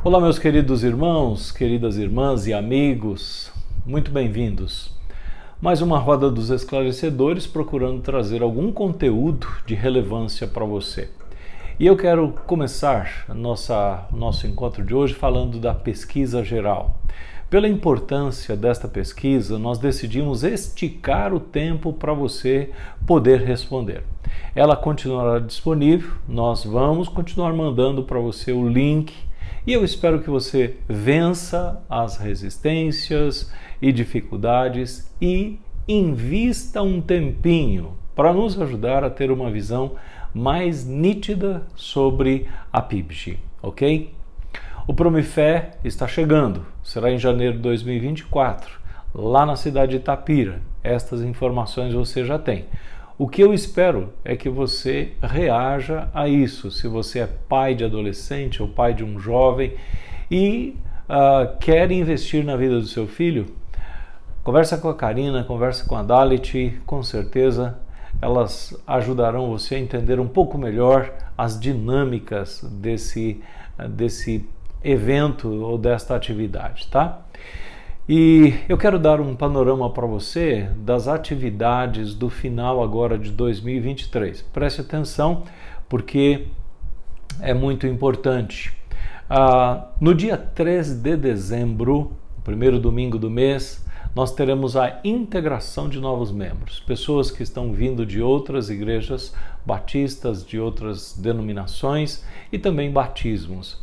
Olá, meus queridos irmãos, queridas irmãs e amigos, muito bem-vindos. Mais uma roda dos esclarecedores procurando trazer algum conteúdo de relevância para você. E eu quero começar nosso encontro de hoje falando da pesquisa geral. Pela importância desta pesquisa, nós decidimos esticar o tempo para você poder responder. Ela continuará disponível, nós vamos continuar mandando para você o link e eu espero que você vença as resistências e dificuldades e invista um tempinho para nos ajudar a ter uma visão mais nítida sobre a PIBGE, ok? O Promifé está chegando, será em janeiro de 2024, lá na cidade de Itapira. Estas informações você já tem. O que eu espero é que você reaja a isso, se você é pai de adolescente ou pai de um jovem e quer investir na vida do seu filho, conversa com a Karina, conversa com a Dalit, com certeza elas ajudarão você a entender um pouco melhor as dinâmicas desse evento ou desta atividade, tá? E eu quero dar um panorama para você das atividades do final agora de 2023. Preste atenção porque é muito importante. No dia 13 de dezembro, o primeiro domingo do mês, nós teremos a integração de novos membros, pessoas que estão vindo de outras igrejas batistas, de outras denominações e também batismos.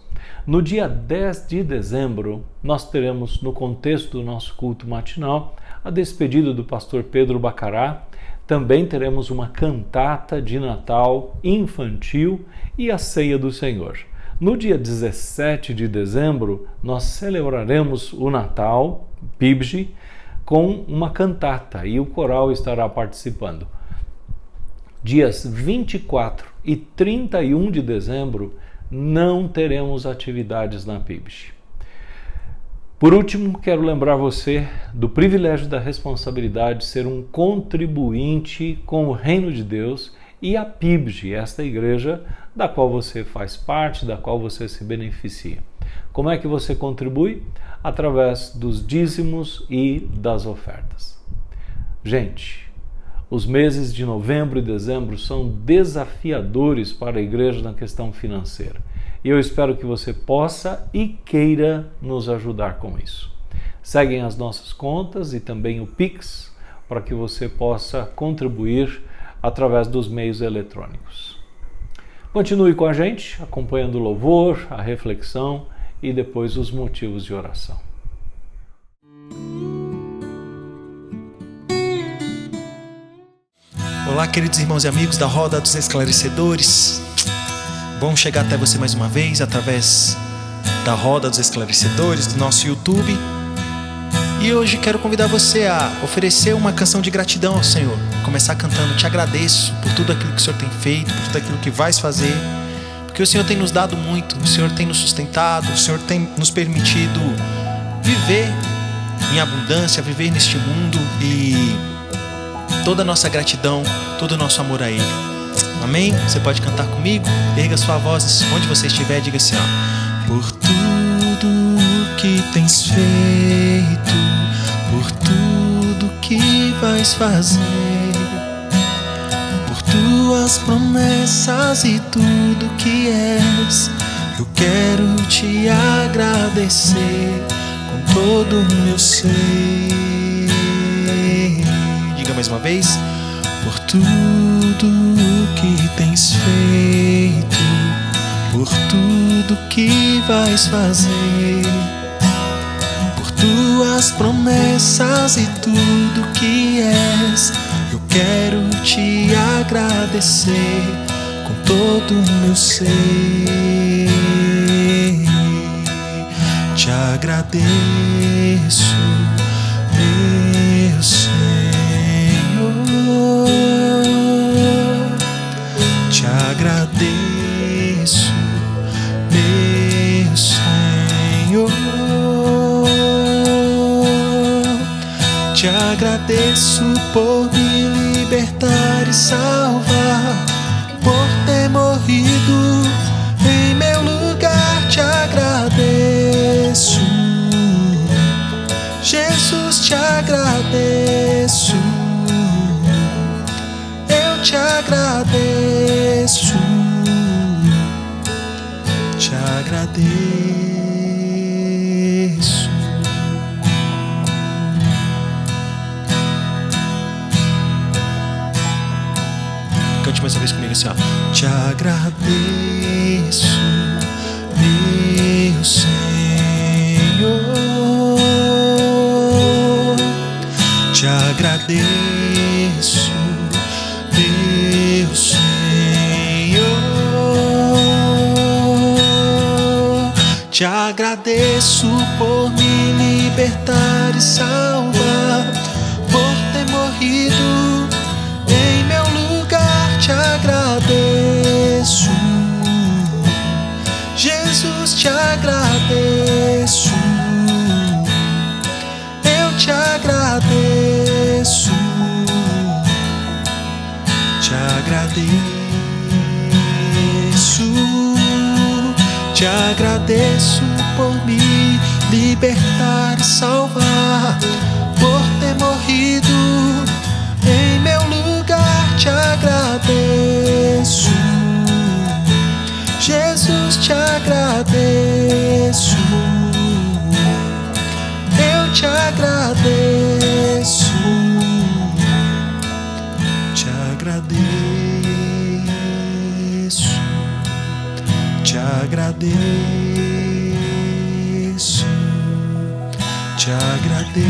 No dia 10 de dezembro, nós teremos, no contexto do nosso culto matinal, a despedida do pastor Pedro Bacará. Também teremos uma cantata de Natal infantil e a ceia do Senhor. No dia 17 de dezembro, nós celebraremos o Natal, PIBGE, com uma cantata e o coral estará participando. Dias 24 e 31 de dezembro, não teremos atividades na PIBGE. Por último, quero lembrar você do privilégio da responsabilidade de ser um contribuinte com o Reino de Deus e a PIBGE, esta igreja da qual você faz parte, da qual você se beneficia. Como é que você contribui? Através dos dízimos e das ofertas. Gente, os meses de novembro e dezembro são desafiadores para a igreja na questão financeira. E eu espero que você possa e queira nos ajudar com isso. Seguem as nossas contas e também o Pix para que você possa contribuir através dos meios eletrônicos. Continue com a gente, acompanhando o louvor, a reflexão e depois os motivos de oração. Olá, queridos irmãos e amigos da Roda dos Esclarecedores. Bom chegar até você mais uma vez através da Roda dos Esclarecedores, do nosso YouTube. E hoje quero convidar você a oferecer uma canção de gratidão ao Senhor. Começar cantando: te agradeço por tudo aquilo que o Senhor tem feito, por tudo aquilo que vais fazer. Porque o Senhor tem nos dado muito, o Senhor tem nos sustentado, o Senhor tem nos permitido viver em abundância, viver neste mundo, e toda a nossa gratidão, todo o nosso amor a Ele. Amém? Você pode cantar comigo? Erga sua voz onde você estiver, diga assim: ó. Por tudo que tens feito, por tudo que vais fazer, por tuas promessas e tudo que és, eu quero te agradecer com todo o meu ser. Diga mais uma vez: por tudo que tens feito, por tudo que vais fazer, por tuas promessas e tudo que és, eu quero te agradecer com todo o meu ser. Te agradeço, meu Senhor. Te agradeço, meu Senhor. Te agradeço por me libertar e salvar, por ter morrido em meu lugar. Te agradeço. agradeço. Cante mais uma vez comigo assim, ó. Te agradeço, meu Senhor. Te agradeço, meu Senhor. Te agradeço por me libertar e salvar, por ter morrido em meu lugar. Te agradeço, Jesus, te agradeço. Eu te agradeço, te agradeço, te agradeço por me libertar e salvar, por ter morrido em meu lugar. Te agradeço, Jesus, te agradeço. Eu te agradeço, te agradeço, te agradeço, te agradeço.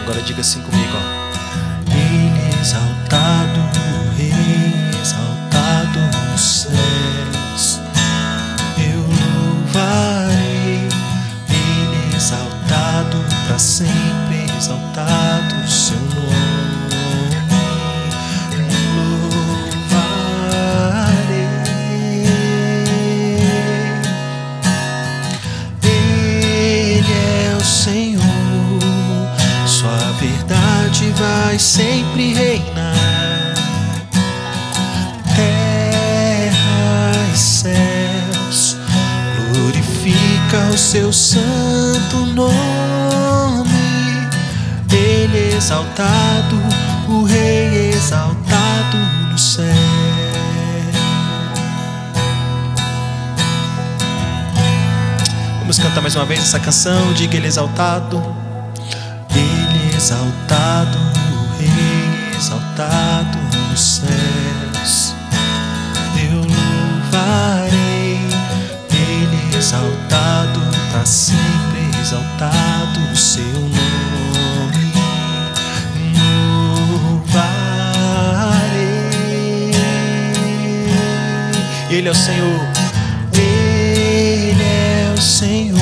Agora diga assim comigo, ó. Ele exaltado, o Rei exaltado nos céus, eu louvarei. Ele exaltado para sempre, exaltado o seu nome, louvarei. Ele é o Senhor, sua verdade vai sempre reinar. Terra e céus, glorifica o seu santo nome. Ele exaltado, o Rei exaltado no céu. Vamos cantar mais uma vez essa canção. Diga: Ele exaltado, Ele exaltado, o Rei exaltado nos céus, eu louvarei. Ele exaltado, para sempre exaltado o seu nome, louvarei. Ele é o Senhor, Ele é o Senhor,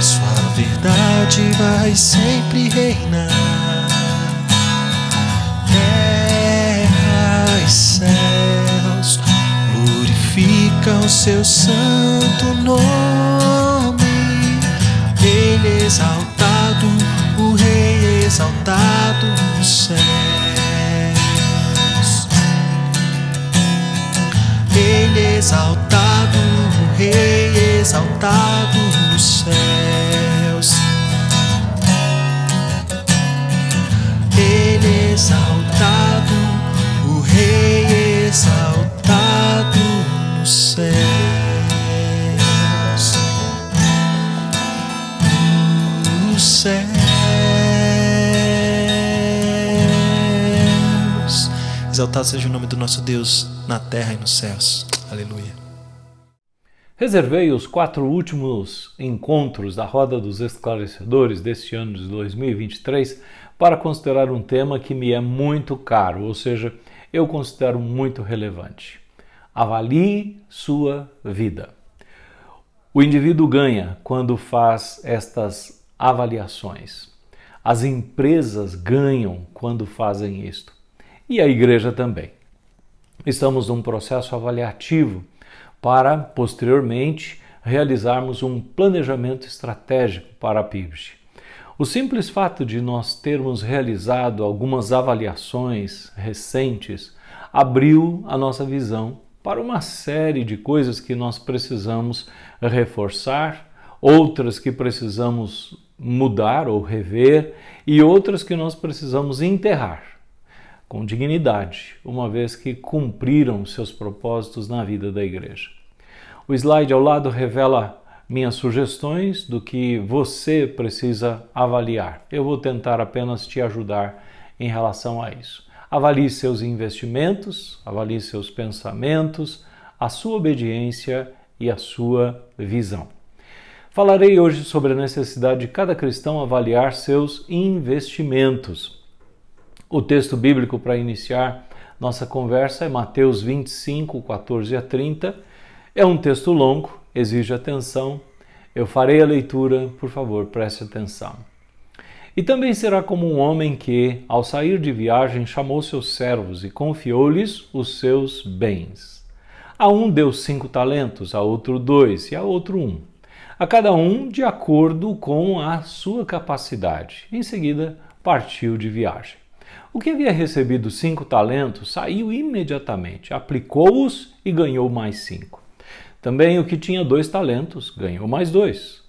sua verdade vai sempre reinar. Terra e céus, glorifica o seu santo nome. Ele exaltado, o Rei exaltado nos céus. Ele exaltado, o Rei exaltado nos céus. Ele exaltado, o Rei exaltado nos céus. Nos céus. Exaltado seja o nome do nosso Deus na terra e nos céus. Aleluia. Reservei os 4 últimos encontros da Roda dos Esclarecedores deste ano de 2023 para considerar um tema que me é muito caro, ou seja, eu considero muito relevante. Avalie sua vida. O indivíduo ganha quando faz estas avaliações. As empresas ganham quando fazem isto. E a igreja também. Estamos num processo avaliativo para, posteriormente, realizarmos um planejamento estratégico para a PIBG. O simples fato de nós termos realizado algumas avaliações recentes abriu a nossa visão para uma série de coisas que nós precisamos reforçar outras que precisamos mudar ou rever e outras que nós precisamos enterrar com dignidade, uma vez que cumpriram seus propósitos na vida da igreja. O slide ao lado revela minhas sugestões do que você precisa avaliar. Eu vou tentar apenas te ajudar em relação a isso. Avalie seus investimentos, avalie seus pensamentos, a sua obediência e a sua visão. Falarei hoje sobre a necessidade de cada cristão avaliar seus investimentos. O texto bíblico para iniciar nossa conversa é Mateus 25, 14 a 30. É um texto longo, exige atenção. Eu farei a leitura, por favor, preste atenção. E também será como um homem que, ao sair de viagem, chamou seus servos e confiou-lhes os seus bens. A um deu 5 talentos, a outro 2 e a outro 1. A cada um de acordo com a sua capacidade. Em seguida, partiu de viagem. O que havia recebido 5 talentos saiu imediatamente, aplicou-os e ganhou mais 5. Também o que tinha 2 talentos ganhou mais 2.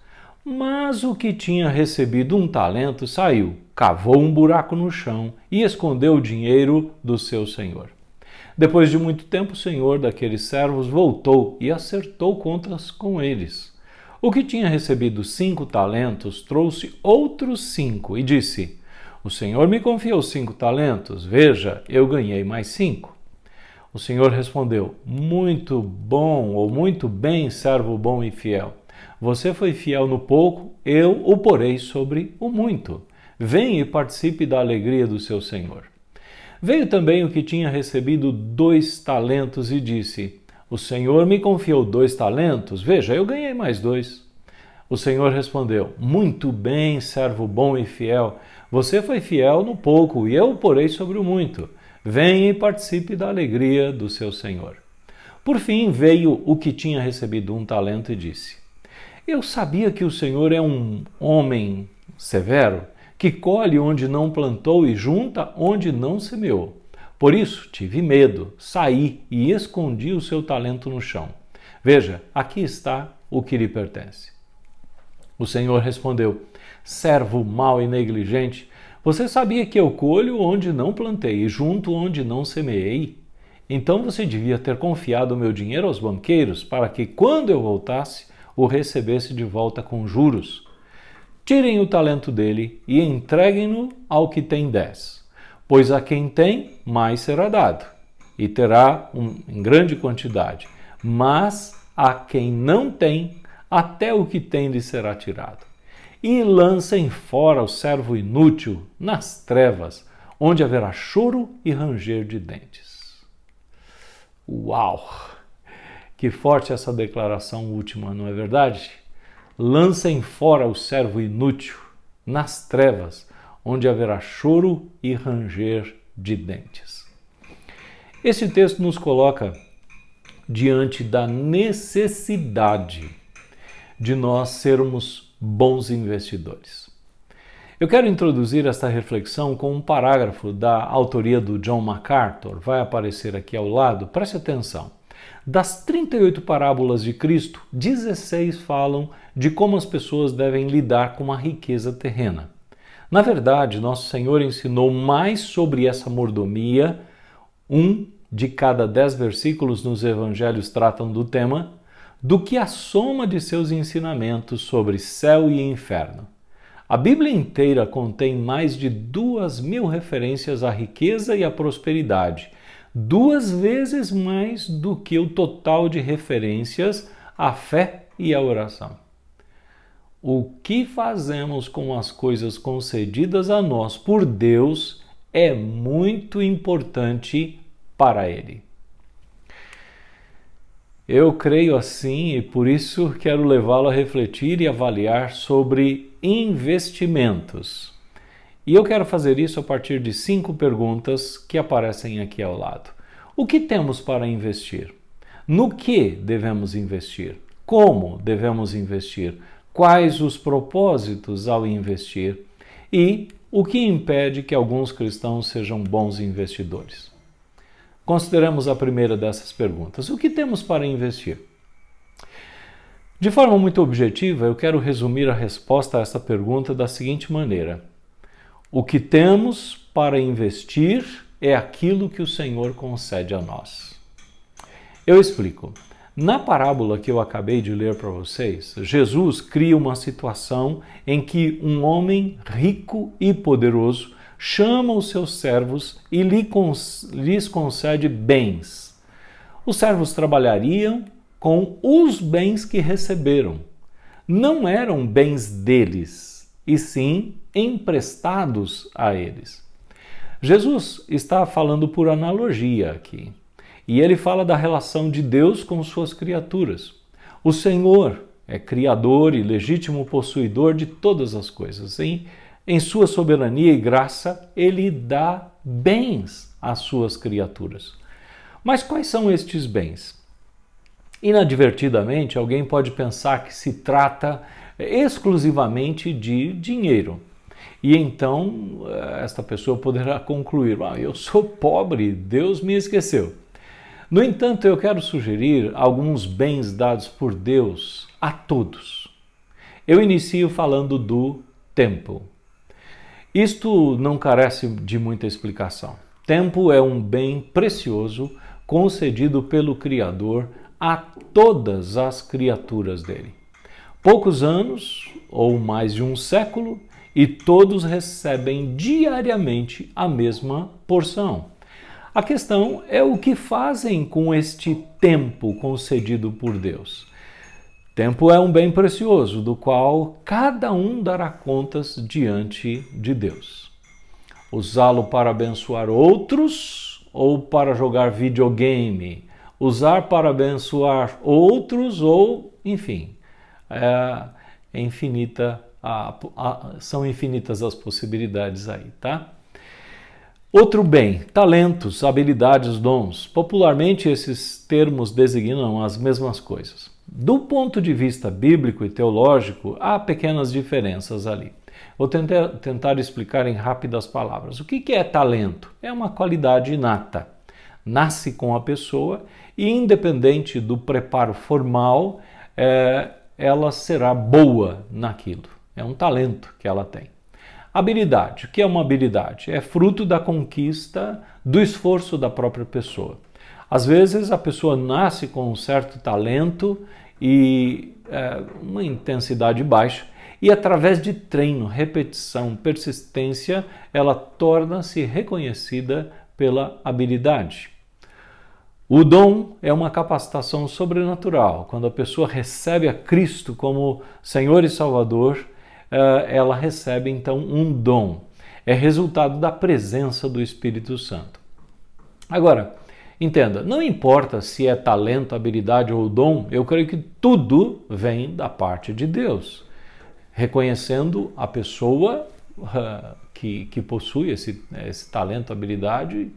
Mas o que tinha recebido 1 talento saiu, cavou um buraco no chão e escondeu o dinheiro do seu senhor. Depois de muito tempo, o senhor daqueles servos voltou e acertou contas com eles. O que tinha recebido 5 talentos trouxe outros 5 e disse: o senhor me confiou 5 talentos, veja, eu ganhei mais 5. O senhor respondeu: muito bom ou muito bem, servo bom e fiel. Você foi fiel no pouco, eu o porei sobre o muito. Venha e participe da alegria do seu senhor. Veio também o que tinha recebido 2 talentos e disse: o senhor me confiou 2 talentos, veja, eu ganhei mais 2. O senhor respondeu: muito bem, servo bom e fiel. Você foi fiel no pouco e eu o porei sobre o muito. Venha e participe da alegria do seu senhor. Por fim veio o que tinha recebido 1 talento e disse: eu sabia que o senhor é um homem severo, que colhe onde não plantou e junta onde não semeou. Por isso tive medo, saí e escondi o seu talento no chão. Veja, aqui está o que lhe pertence. O senhor respondeu: servo mau e negligente, você sabia que eu colho onde não plantei e junto onde não semeei? Então você devia ter confiado o meu dinheiro aos banqueiros para que, quando eu voltasse, o recebesse de volta com juros. Tirem o talento dele e entreguem-no ao que tem 10, pois a quem tem, mais será dado, e terá em grande quantidade, mas a quem não tem, até o que tem lhe será tirado. E lancem fora o servo inútil nas trevas, onde haverá choro e ranger de dentes. Uau! Que forte essa declaração última, não é verdade? Lancem fora o servo inútil nas trevas, onde haverá choro e ranger de dentes. Esse texto nos coloca diante da necessidade de nós sermos bons investidores. Eu quero introduzir esta reflexão com um parágrafo da autoria do John MacArthur, vai aparecer aqui ao lado, preste atenção. Das 38 parábolas de Cristo, 16 falam de como as pessoas devem lidar com a riqueza terrena. Na verdade, nosso Senhor ensinou mais sobre essa mordomia. 1 de cada 10 versículos nos evangelhos tratam do tema, do que a soma de seus ensinamentos sobre céu e inferno. A Bíblia inteira contém mais de 2.000 referências à riqueza e à prosperidade, 2 vezes mais do que o total de referências à fé e à oração. O que fazemos com as coisas concedidas a nós por Deus é muito importante para Ele. Eu creio assim e por isso quero levá-lo a refletir e avaliar sobre investimentos. E eu quero fazer isso a partir de 5 perguntas que aparecem aqui ao lado. O que temos para investir? No que devemos investir? Como devemos investir? Quais os propósitos ao investir? E o que impede que alguns cristãos sejam bons investidores? Consideramos a primeira dessas perguntas. O que temos para investir? De forma muito objetiva, eu quero resumir a resposta a essa pergunta da seguinte maneira: o que temos para investir é aquilo que o Senhor concede a nós. Eu explico. Na parábola que eu acabei de ler para vocês, Jesus cria uma situação em que um homem rico e poderoso chama os seus servos e lhes concede bens. Os servos trabalhariam com os bens que receberam. Não eram bens deles, e sim emprestados a eles. Jesus está falando por analogia aqui. E ele fala da relação de Deus com suas criaturas. O Senhor é criador e legítimo possuidor de todas as coisas. Em sua soberania e graça, ele dá bens às suas criaturas. Mas quais são estes bens? Inadvertidamente, alguém pode pensar que se trata exclusivamente de dinheiro. E então, esta pessoa poderá concluir: eu sou pobre, Deus me esqueceu. No entanto, eu quero sugerir alguns bens dados por Deus a todos. Eu inicio falando do tempo. Isto não carece de muita explicação. Tempo é um bem precioso concedido pelo Criador a todas as criaturas dele. Poucos anos, ou mais de um século, e todos recebem diariamente a mesma porção. A questão é o que fazem com este tempo concedido por Deus. Tempo é um bem precioso, do qual cada um dará contas diante de Deus. Usá-lo para abençoar outros ou para jogar videogame, usar para abençoar outros ou, enfim, são infinitas as possibilidades aí, tá? Outro bem, talentos, habilidades, dons. Popularmente, esses termos designam as mesmas coisas. Do ponto de vista bíblico e teológico, há pequenas diferenças ali. Vou tentar explicar em rápidas palavras. O que é talento? É uma qualidade inata. Nasce com a pessoa e, independente do preparo formal, ela será boa naquilo. É um talento que ela tem. Habilidade. O que é uma habilidade? É fruto da conquista do esforço da própria pessoa. Às vezes a pessoa nasce com um certo talento e uma intensidade baixa e através de treino, repetição, persistência, ela torna-se reconhecida pela habilidade. O dom é uma capacitação sobrenatural. Quando a pessoa recebe a Cristo como Senhor e Salvador, ela recebe então um dom. É resultado da presença do Espírito Santo. Agora, entenda, não importa se é talento, habilidade ou dom, eu creio que tudo vem da parte de Deus. Reconhecendo a pessoa que possui esse talento, habilidade,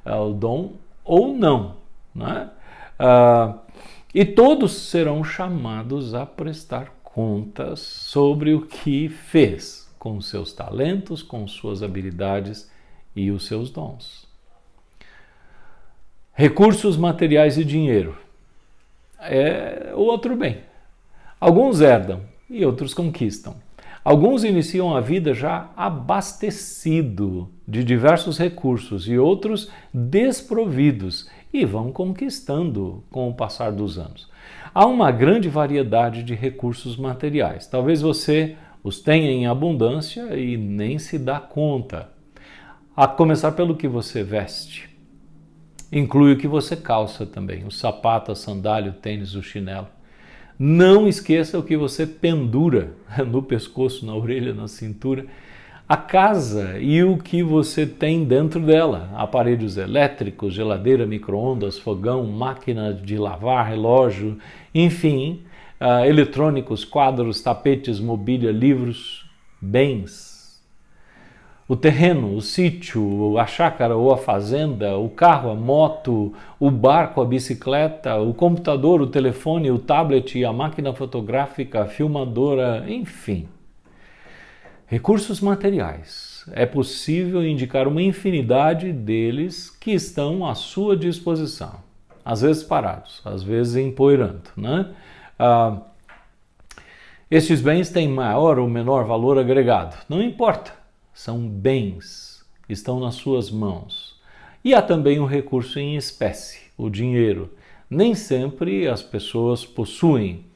o dom ou não, né? E todos serão chamados a prestar contas sobre o que fez com os seus talentos, com suas habilidades e os seus dons. Recursos materiais e dinheiro é o outro bem. Alguns herdam e outros conquistam. Alguns iniciam a vida já abastecido de diversos recursos e outros desprovidos e vão conquistando com o passar dos anos. Há uma grande variedade de recursos materiais. Talvez você os tenha em abundância e nem se dá conta. A começar pelo que você veste. Inclui o que você calça também, o sapato, a sandália, o tênis, o chinelo. Não esqueça o que você pendura no pescoço, na orelha, na cintura. A casa e o que você tem dentro dela. Aparelhos elétricos, geladeira, micro-ondas, fogão, máquina de lavar, relógio, enfim, eletrônicos, quadros, tapetes, mobília, livros, bens. O terreno, o sítio, a chácara ou a fazenda, o carro, a moto, o barco, a bicicleta, o computador, o telefone, o tablet, a máquina fotográfica, a filmadora, enfim. Recursos materiais. É possível indicar uma infinidade deles que estão à sua disposição. Às vezes parados, às vezes empoeirando, né? Estes bens têm maior ou menor valor agregado, não importa, são bens, estão nas suas mãos. E há também um recurso em espécie, o dinheiro. Nem sempre as pessoas possuem,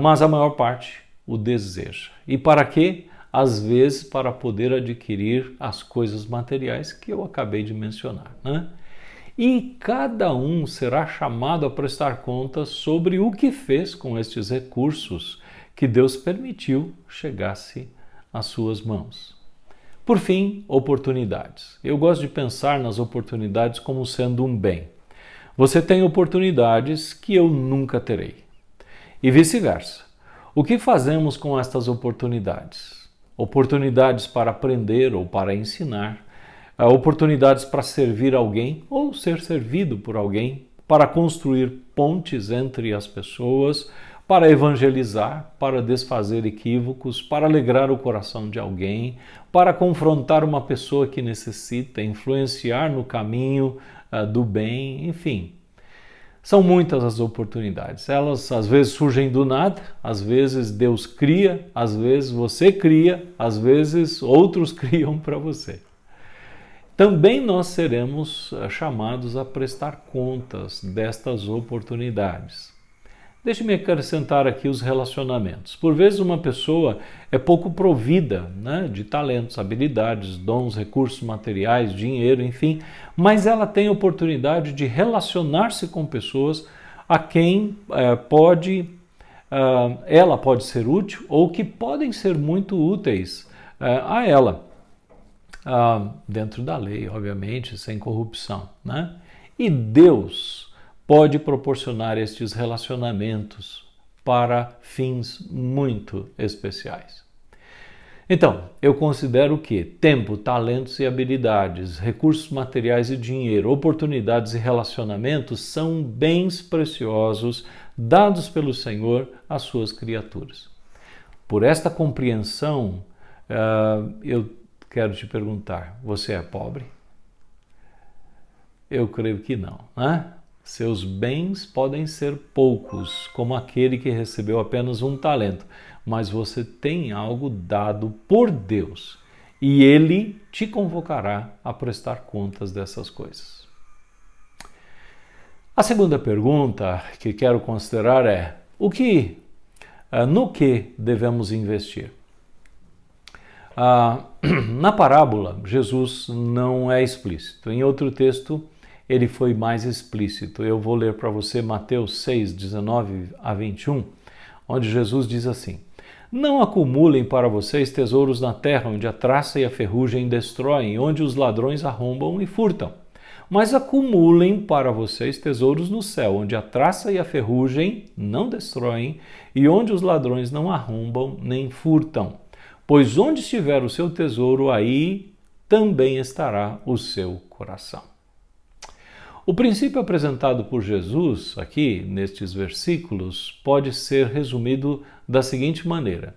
mas a maior parte o deseja. E para quê? Às vezes para poder adquirir as coisas materiais que eu acabei de mencionar, né? E cada um será chamado a prestar contas sobre o que fez com estes recursos que Deus permitiu chegasse às suas mãos. Por fim, oportunidades. Eu gosto de pensar nas oportunidades como sendo um bem. Você tem oportunidades que eu nunca terei. E vice-versa. O que fazemos com estas oportunidades? Oportunidades para aprender ou para ensinar, oportunidades para servir alguém ou ser servido por alguém, para construir pontes entre as pessoas, para evangelizar, para desfazer equívocos, para alegrar o coração de alguém, para confrontar uma pessoa que necessita, influenciar no caminho do bem, enfim. São muitas as oportunidades. Elas às vezes surgem do nada, às vezes Deus cria, às vezes você cria, às vezes outros criam para você. Também nós seremos chamados a prestar contas destas oportunidades. Deixe-me acrescentar aqui os relacionamentos. Por vezes uma pessoa é pouco provida, né, de talentos, habilidades, dons, recursos materiais, dinheiro, enfim, mas ela tem a oportunidade de relacionar-se com pessoas a quem ela pode ser útil ou que podem ser muito úteis a ela. Dentro da lei, obviamente, sem corrupção, né? E Deus pode proporcionar estes relacionamentos para fins muito especiais. Então, eu considero que tempo, talentos e habilidades, recursos materiais e dinheiro, oportunidades e relacionamentos são bens preciosos dados pelo Senhor às suas criaturas. Por esta compreensão, eu quero te perguntar, você é pobre? Eu creio que não, né? Seus bens podem ser poucos, como aquele que recebeu apenas um talento, mas você tem algo dado por Deus e Ele te convocará a prestar contas dessas coisas. A segunda pergunta que quero considerar é: no que devemos investir? Na parábola, Jesus não é explícito. Em outro texto, ele foi mais explícito. Eu vou ler para você Mateus 6, 19 a 21, onde Jesus diz assim: Não acumulem para vocês tesouros na terra, onde a traça e a ferrugem destroem, onde os ladrões arrombam e furtam. Mas acumulem para vocês tesouros no céu, onde a traça e a ferrugem não destroem, e onde os ladrões não arrombam nem furtam. Pois onde estiver o seu tesouro, aí também estará o seu coração. O princípio apresentado por Jesus aqui nestes versículos pode ser resumido da seguinte maneira: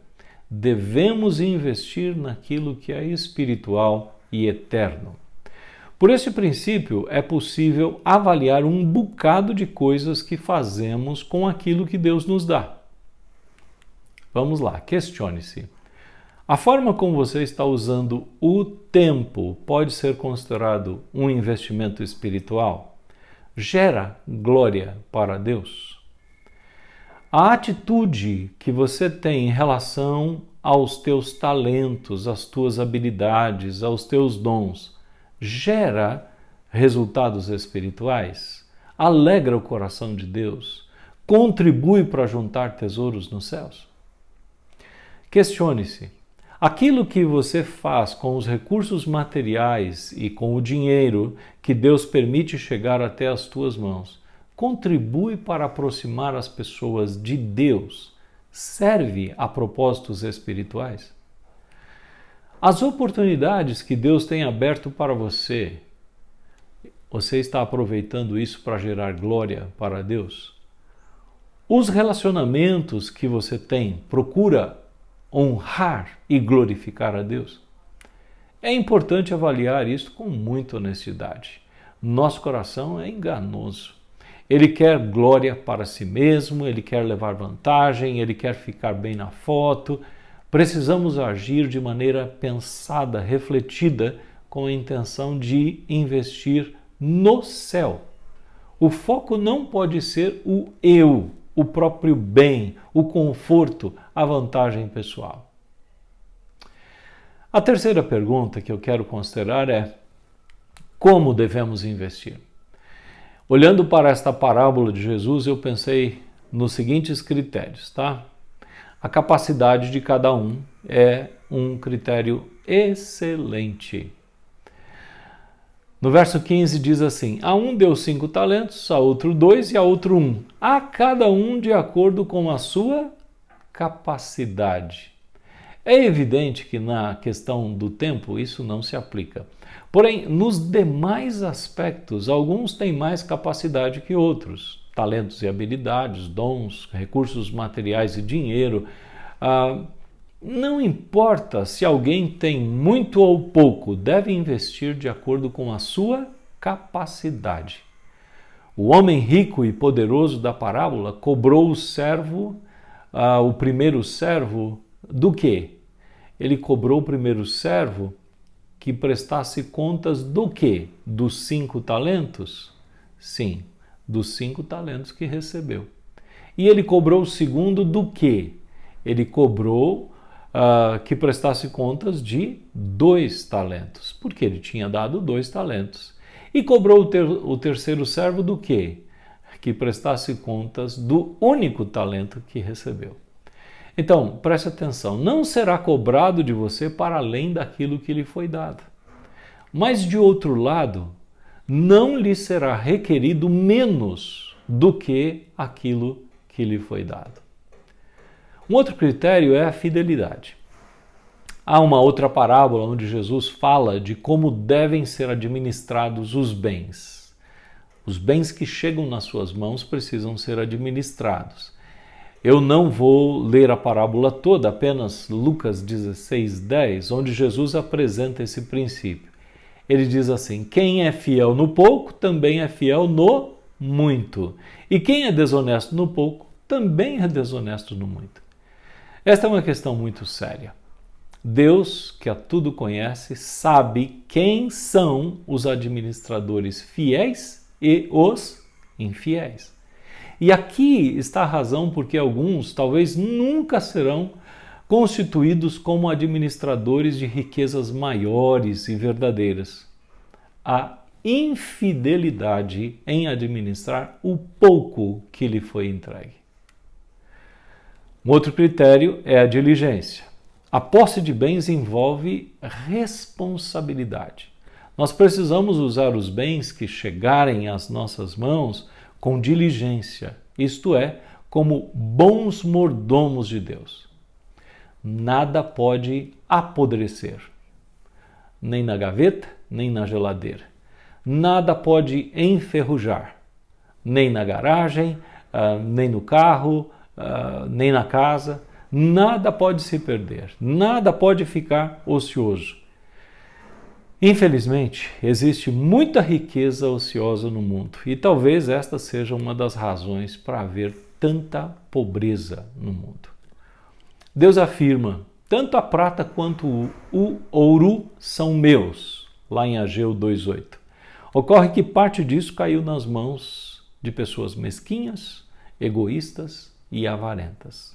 devemos investir naquilo que é espiritual e eterno. Por esse princípio é possível avaliar um bocado de coisas que fazemos com aquilo que Deus nos dá. Vamos lá, questione-se. A forma como você está usando o tempo pode ser considerado um investimento espiritual? Gera glória para Deus? A atitude que você tem em relação aos teus talentos, às tuas habilidades, aos teus dons, gera resultados espirituais? Alegra o coração de Deus? Contribui para juntar tesouros nos céus? Questione-se. Aquilo que você faz com os recursos materiais e com o dinheiro que Deus permite chegar até as tuas mãos, contribui para aproximar as pessoas de Deus? Serve a propósitos espirituais? As oportunidades que Deus tem aberto para você, você está aproveitando isso para gerar glória para Deus? Os relacionamentos que você tem, procura honrar e glorificar a Deus? É importante avaliar isso com muita honestidade. Nosso coração é enganoso Ele quer glória para si mesmo, ele quer levar vantagem, ele quer ficar bem na foto. Precisamos agir de maneira pensada, refletida, com a intenção de investir no céu. O foco não pode ser o eu, o próprio bem, o conforto, a vantagem pessoal. A terceira pergunta que eu quero considerar é: como devemos investir? Olhando para esta parábola de Jesus, eu pensei nos seguintes critérios, tá? A capacidade de cada um é um critério excelente. No verso 15 diz assim: a um deu 5 talentos, a outro 2 e a outro 1, a cada um de acordo com a sua capacidade. É evidente que na questão do tempo isso não se aplica. Porém, nos demais aspectos, alguns têm mais capacidade que outros. Talentos e habilidades, dons, recursos materiais e dinheiro. Não importa se alguém tem muito ou pouco, deve investir de acordo com a sua capacidade. O homem rico e poderoso da parábola cobrou o primeiro servo, do quê? Ele cobrou o primeiro servo que prestasse contas do quê? Dos 5 talentos? Sim, dos 5 talentos que recebeu. E ele cobrou o segundo do quê? Ele cobrou que prestasse contas de 2 talentos, porque ele tinha dado 2 talentos. E cobrou o terceiro servo do quê? Que prestasse contas do único talento que recebeu. Então, preste atenção, não será cobrado de você para além daquilo que lhe foi dado. Mas, de outro lado, não lhe será requerido menos do que aquilo que lhe foi dado. Um outro critério é a fidelidade. Há uma outra parábola onde Jesus fala de como devem ser administrados os bens. Os bens que chegam nas suas mãos precisam ser administrados. Eu não vou ler a parábola toda, apenas Lucas 16:10, onde Jesus apresenta esse princípio. Ele diz assim: quem é fiel no pouco, também é fiel no muito. E quem é desonesto no pouco, também é desonesto no muito. Esta é uma questão muito séria. Deus, que a tudo conhece, sabe quem são os administradores fiéis e os infiéis. E aqui está a razão porque alguns talvez nunca serão constituídos como administradores de riquezas maiores e verdadeiras. A infidelidade em administrar o pouco que lhe foi entregue. Um outro critério é a diligência. A posse de bens envolve responsabilidade. Nós precisamos usar os bens que chegarem às nossas mãos com diligência, isto é, como bons mordomos de Deus. Nada pode apodrecer, nem na gaveta, nem na geladeira. Nada pode enferrujar, nem na garagem, nem no carro, nem na casa. Nada pode se perder, nada pode ficar ocioso. Infelizmente, existe muita riqueza ociosa no mundo e talvez esta seja uma das razões para haver tanta pobreza no mundo. Deus afirma: tanto a prata quanto o ouro são meus, lá em Ageu 2:8. Ocorre que parte disso caiu nas mãos de pessoas mesquinhas, egoístas e avarentas.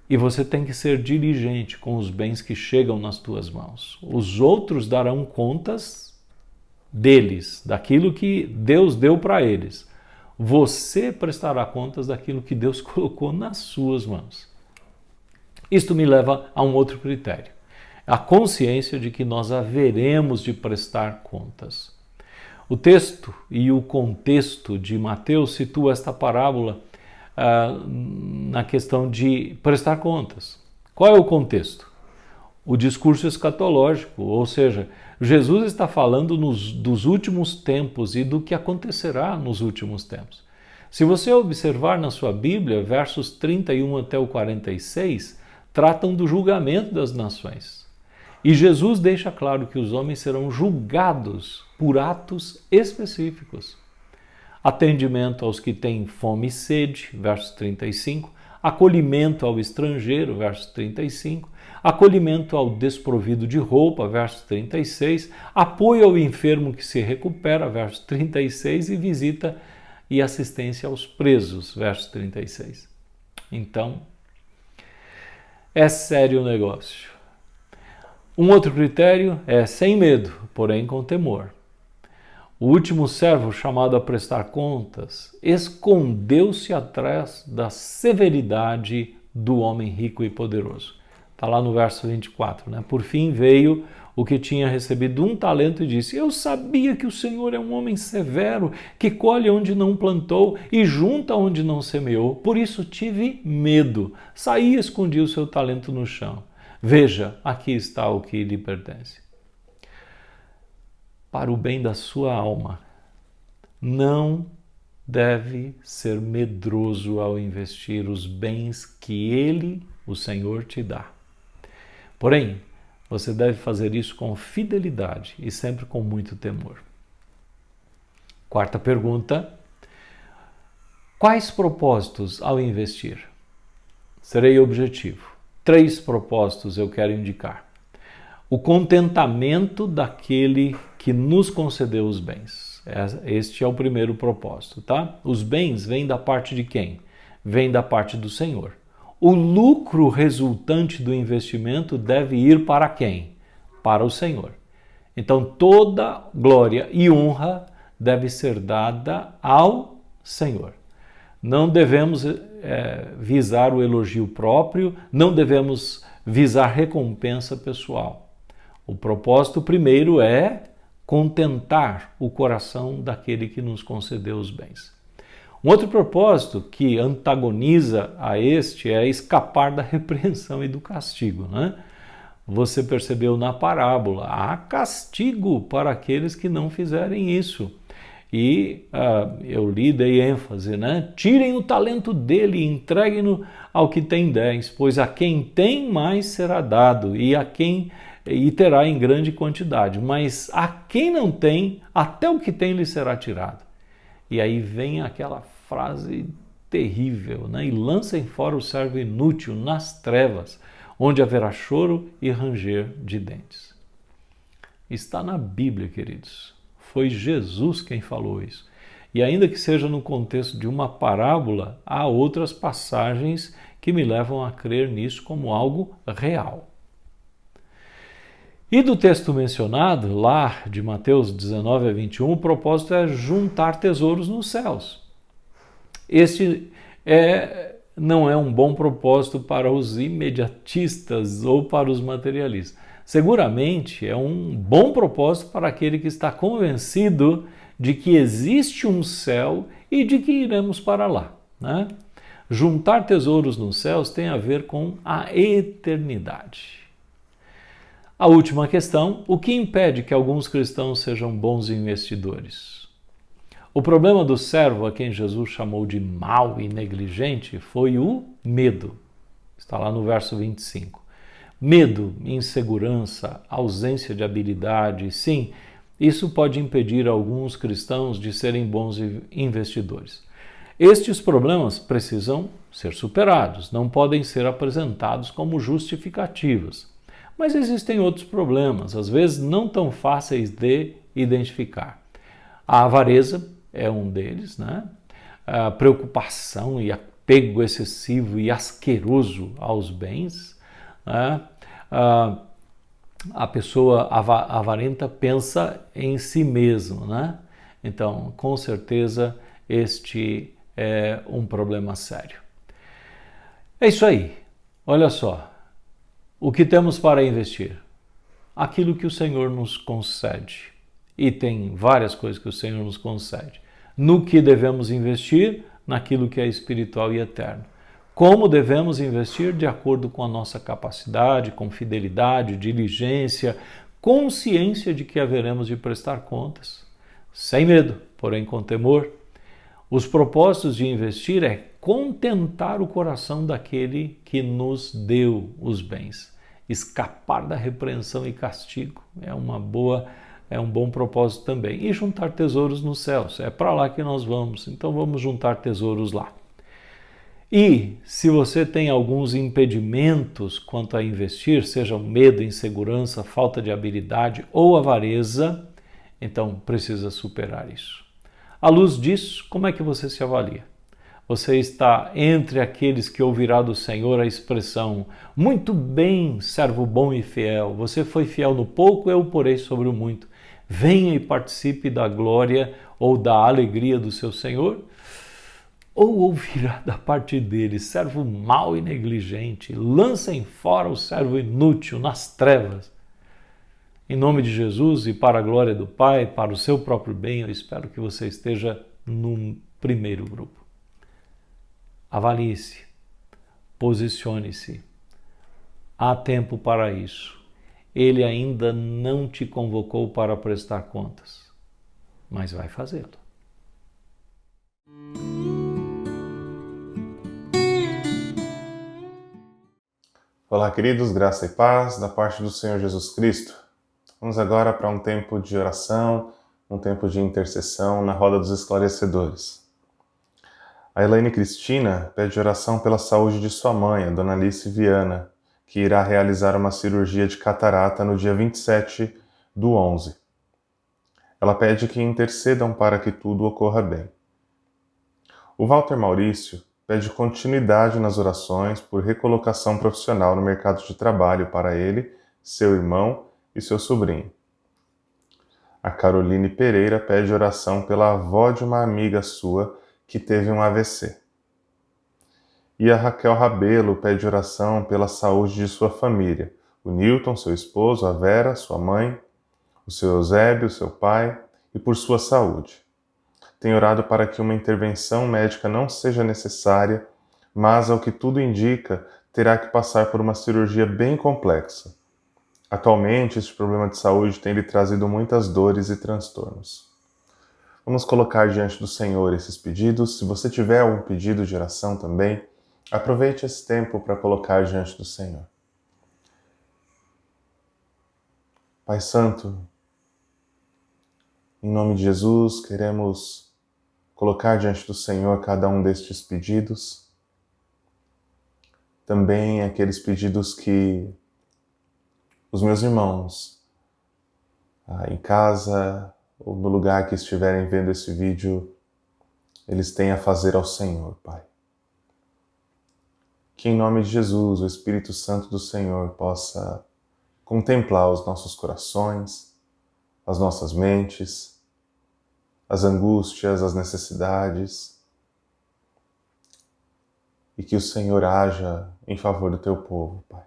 E você tem que ser diligente com os bens que chegam nas tuas mãos. Os outros darão contas deles, daquilo que Deus deu para eles. Você prestará contas daquilo que Deus colocou nas suas mãos. Isto me leva a um outro critério. A consciência de que nós haveremos de prestar contas. O texto e o contexto de Mateus situa esta parábola na questão de prestar contas. Qual é o contexto? O discurso escatológico, ou seja, Jesus está falando dos últimos tempos e do que acontecerá nos últimos tempos. Se você observar na sua Bíblia, versos 31 até o 46, tratam do julgamento das nações. E Jesus deixa claro que os homens serão julgados por atos específicos. atendimento aos que têm fome e sede, verso 35, acolhimento ao estrangeiro, verso 35, acolhimento ao desprovido de roupa, verso 36, apoio ao enfermo que se recupera, verso 36, e visita e assistência aos presos, verso 36. Então, é sério o negócio. Um outro critério é sem medo, porém com temor. O último servo chamado a prestar contas escondeu-se atrás da severidade do homem rico e poderoso. Está lá no verso 24, né? Por fim veio o que tinha recebido 1 talento e disse: eu sabia que o Senhor é um homem severo, que colhe onde não plantou e junta onde não semeou. Por isso tive medo. Saí e escondi o seu talento no chão. Veja, aqui está o que lhe pertence. Para o bem da sua alma, não deve ser medroso ao investir os bens que Ele, o Senhor, te dá. Porém, você deve fazer isso com fidelidade e sempre com muito temor. Quarta pergunta: quais propósitos ao investir? Serei objetivo. 3 propósitos eu quero indicar. O contentamento daquele que nos concedeu os bens. Este é o primeiro propósito, tá? Os bens vêm da parte de quem? Vêm da parte do Senhor. O lucro resultante do investimento deve ir para quem? Para o Senhor. Então, toda glória e honra deve ser dada ao Senhor. Não devemos visar o elogio próprio, não devemos visar recompensa pessoal. O propósito primeiro é contentar o coração daquele que nos concedeu os bens. Um outro propósito que antagoniza a este é escapar da repreensão e do castigo, né? Você percebeu na parábola, há castigo para aqueles que não fizerem isso. E eu dei ênfase, né? Tirem o talento dele e entreguem-no ao que tem 10, pois a quem tem mais será dado e terá em grande quantidade, mas a quem não tem, até o que tem lhe será tirado. E aí vem aquela frase terrível, né? E lancem fora o servo inútil nas trevas, onde haverá choro e ranger de dentes. Está na Bíblia, queridos. Foi Jesus quem falou isso. E ainda que seja no contexto de uma parábola, há outras passagens que me levam a crer nisso como algo real. E do texto mencionado, lá de Mateus 19 a 21, o propósito é juntar tesouros nos céus. Este não é um bom propósito para os imediatistas ou para os materialistas. Seguramente é um bom propósito para aquele que está convencido de que existe um céu e de que iremos para lá, né? Juntar tesouros nos céus tem a ver com a eternidade. A última questão: o que impede que alguns cristãos sejam bons investidores? O problema do servo, a quem Jesus chamou de mau e negligente, foi o medo. Está lá no verso 25. Medo, insegurança, ausência de habilidade, sim, isso pode impedir alguns cristãos de serem bons investidores. Estes problemas precisam ser superados, não podem ser apresentados como justificativas. Mas existem outros problemas, às vezes não tão fáceis de identificar. A avareza é um deles, né? A preocupação e apego excessivo e asqueroso aos bens, né? A pessoa avarenta pensa em si mesmo, né? Então, com certeza, este é um problema sério. É isso aí. Olha só. O que temos para investir? Aquilo que o Senhor nos concede. E tem várias coisas que o Senhor nos concede. No que devemos investir? Naquilo que é espiritual e eterno. Como devemos investir? De acordo com a nossa capacidade, com fidelidade, diligência, consciência de que haveremos de prestar contas. Sem medo, porém com temor. Os propósitos de investir é contentar o coração daquele que nos deu os bens. Escapar da repreensão e castigo é uma boa é um bom propósito também. E juntar tesouros nos céus, é para lá que nós vamos, então vamos juntar tesouros lá. E se você tem alguns impedimentos quanto a investir, seja o medo, insegurança, falta de habilidade ou avareza, então precisa superar isso. À luz disso, como é que você se avalia? Você está entre aqueles que ouvirá do Senhor a expressão: muito bem, servo bom e fiel, você foi fiel no pouco, eu o porei sobre o muito. Venha e participe da glória ou da alegria do seu Senhor? Ou ouvirá da parte dele: servo mau e negligente, lancem fora o servo inútil nas trevas. Em nome de Jesus e para a glória do Pai, para o seu próprio bem, eu espero que você esteja no primeiro grupo. Avalie-se, posicione-se. Há tempo para isso. Ele ainda não te convocou para prestar contas, mas vai fazê-lo. Olá, queridos, graça e paz da parte do Senhor Jesus Cristo. Vamos agora para um tempo de oração, um tempo de intercessão na roda dos esclarecedores. A Elaine Cristina pede oração pela saúde de sua mãe, a Dona Alice Viana, que irá realizar uma cirurgia de catarata no dia 27/11. Ela pede que intercedam para que tudo ocorra bem. O Walter Maurício pede continuidade nas orações por recolocação profissional no mercado de trabalho para ele, seu irmão e seu sobrinho. A Caroline Pereira pede oração pela avó de uma amiga sua que teve um AVC. E a Raquel Rabelo pede oração pela saúde de sua família, o Newton, seu esposo, a Vera, sua mãe, o seu Eusébio, seu pai, e por sua saúde. Tem orado para que uma intervenção médica não seja necessária, mas, ao que tudo indica, terá que passar por uma cirurgia bem complexa. Atualmente, este problema de saúde tem lhe trazido muitas dores e transtornos. Vamos colocar diante do Senhor esses pedidos. Se você tiver um pedido de oração também, aproveite esse tempo para colocar diante do Senhor. Pai Santo, em nome de Jesus, queremos colocar diante do Senhor cada um destes pedidos. Também aqueles pedidos que os meus irmãos em casa ou no lugar que estiverem vendo esse vídeo, eles têm a fazer ao Senhor, Pai. Que em nome de Jesus, o Espírito Santo do Senhor possa contemplar os nossos corações, as nossas mentes, as angústias, as necessidades, e que o Senhor haja em favor do teu povo, Pai.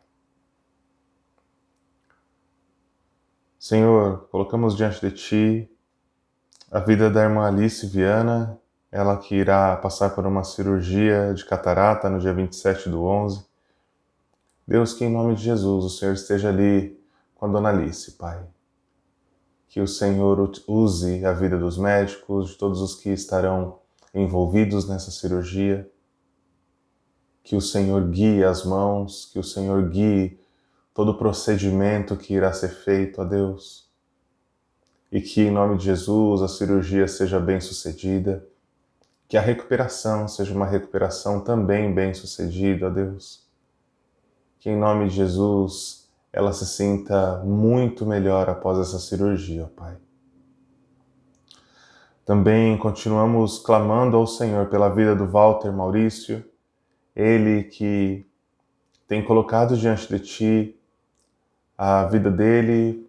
Senhor, colocamos diante de Ti a vida da irmã Alice Viana, ela que irá passar por uma cirurgia de catarata no dia 27/11. Deus, que em nome de Jesus o Senhor esteja ali com a Dona Alice, Pai. Que o Senhor use a vida dos médicos, de todos os que estarão envolvidos nessa cirurgia. Que o Senhor guie as mãos, que o Senhor guie todo o procedimento que irá ser feito, ó Deus. E que, em nome de Jesus, a cirurgia seja bem sucedida. Que a recuperação seja uma recuperação também bem sucedida, ó Deus. Que, em nome de Jesus, ela se sinta muito melhor após essa cirurgia, ó Pai. Também continuamos clamando ao Senhor pela vida do Walter Maurício, ele que tem colocado diante de Ti a vida dele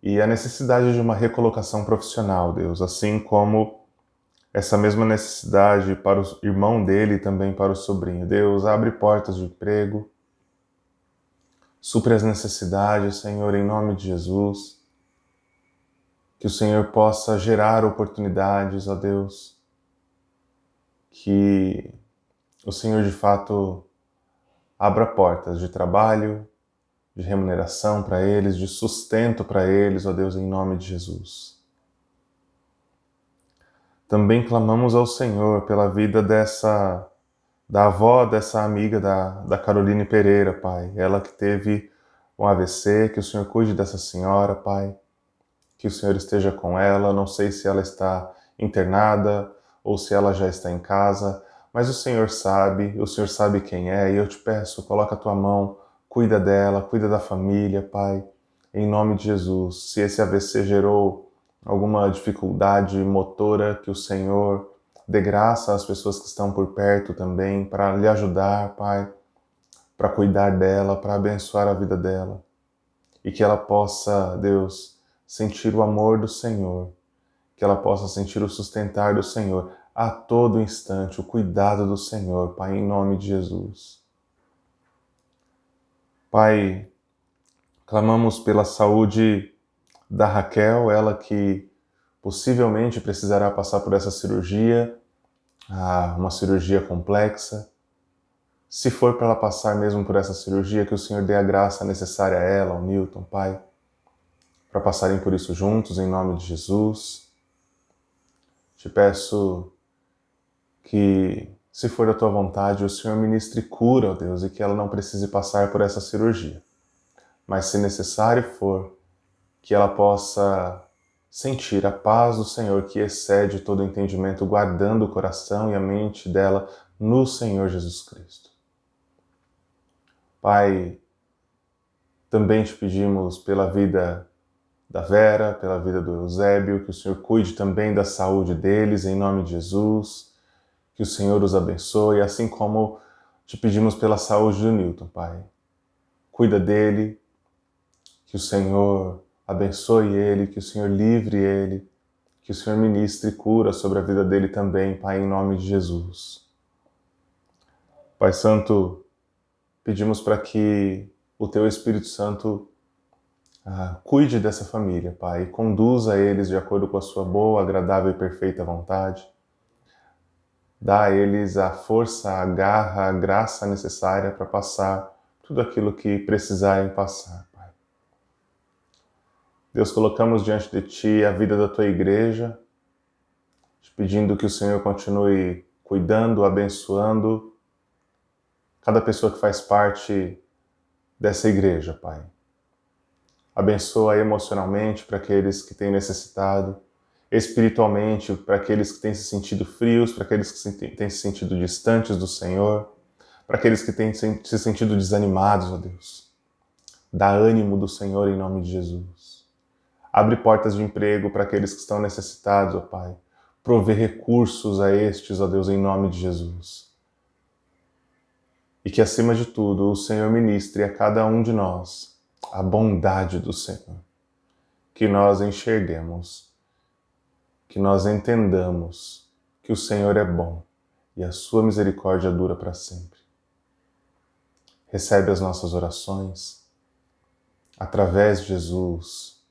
e a necessidade de uma recolocação profissional, Deus, assim como essa mesma necessidade para o irmão dele e também para o sobrinho. Deus, abre portas de emprego, supre as necessidades, Senhor, em nome de Jesus. Que o Senhor possa gerar oportunidades, ó Deus. Que o Senhor, de fato, abra portas de trabalho, de remuneração para eles, de sustento para eles, ó Deus, em nome de Jesus. Também clamamos ao Senhor pela vida da avó dessa amiga da Caroline Pereira, Pai. Ela que teve um AVC, que o Senhor cuide dessa senhora, Pai. que o Senhor esteja com ela. Não sei se ela está internada ou se ela já está em casa, mas o Senhor sabe quem é, e eu te peço, coloca a tua mão, cuida dela, cuida da família, Pai, em nome de Jesus. Se esse AVC gerou alguma dificuldade motora, que o Senhor dê graça às pessoas que estão por perto também, para lhe ajudar, Pai, para cuidar dela, para abençoar a vida dela, e que ela possa, Deus, sentir o amor do Senhor, que ela possa sentir o sustentar do Senhor a todo instante, o cuidado do Senhor, Pai, em nome de Jesus. Pai, clamamos pela saúde da Raquel, ela que possivelmente precisará passar por essa cirurgia, uma cirurgia complexa. Se for para ela passar mesmo por essa cirurgia, que o Senhor dê a graça necessária a ela, ao Newton, Pai, para passarem por isso juntos, em nome de Jesus. Te peço que, se for da tua vontade, o Senhor ministre cura, ó Deus, e que ela não precise passar por essa cirurgia. Mas, se necessário for, que ela possa sentir a paz do Senhor que excede todo entendimento, guardando o coração e a mente dela no Senhor Jesus Cristo. Pai, também te pedimos pela vida da Vera, pela vida do Eusébio, que o Senhor cuide também da saúde deles, em nome de Jesus, que o Senhor os abençoe, assim como te pedimos pela saúde do Newton, Pai. Cuida dele, que o Senhor abençoe ele, que o Senhor livre ele, que o Senhor ministre cura sobre a vida dele também, Pai, em nome de Jesus. Pai Santo, pedimos para que o Teu Espírito Santo cuide dessa família, Pai, e conduza eles de acordo com a Sua boa, agradável e perfeita vontade. Dá a eles a força, a garra, a graça necessária para passar tudo aquilo que precisarem passar, Pai. Deus, colocamos diante de Ti a vida da Tua igreja, te pedindo que o Senhor continue cuidando, abençoando cada pessoa que faz parte dessa igreja, Pai. Abençoa emocionalmente para aqueles que têm necessitado, espiritualmente para aqueles que têm se sentido frios, para aqueles que têm se sentido distantes do Senhor, para aqueles que têm se sentido desanimados, ó Deus. Dá ânimo do Senhor em nome de Jesus. Abre portas de emprego para aqueles que estão necessitados, ó Pai. Provê recursos a estes, ó Deus, em nome de Jesus. E que, acima de tudo, o Senhor ministre a cada um de nós a bondade do Senhor. Que nós enxerguemos, que nós entendamos que o Senhor é bom e a sua misericórdia dura para sempre. Recebe as nossas orações, através de Jesus,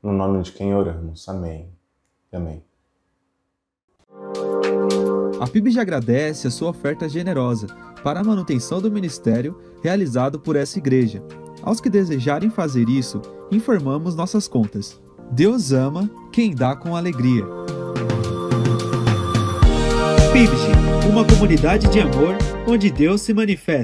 no nome de quem oramos. Amém e amém. A PIBG agradece a sua oferta generosa para a manutenção do ministério realizado por essa igreja. Aos que desejarem fazer isso, informamos nossas contas. Deus ama quem dá com alegria. PIBG, uma comunidade de amor onde Deus se manifesta.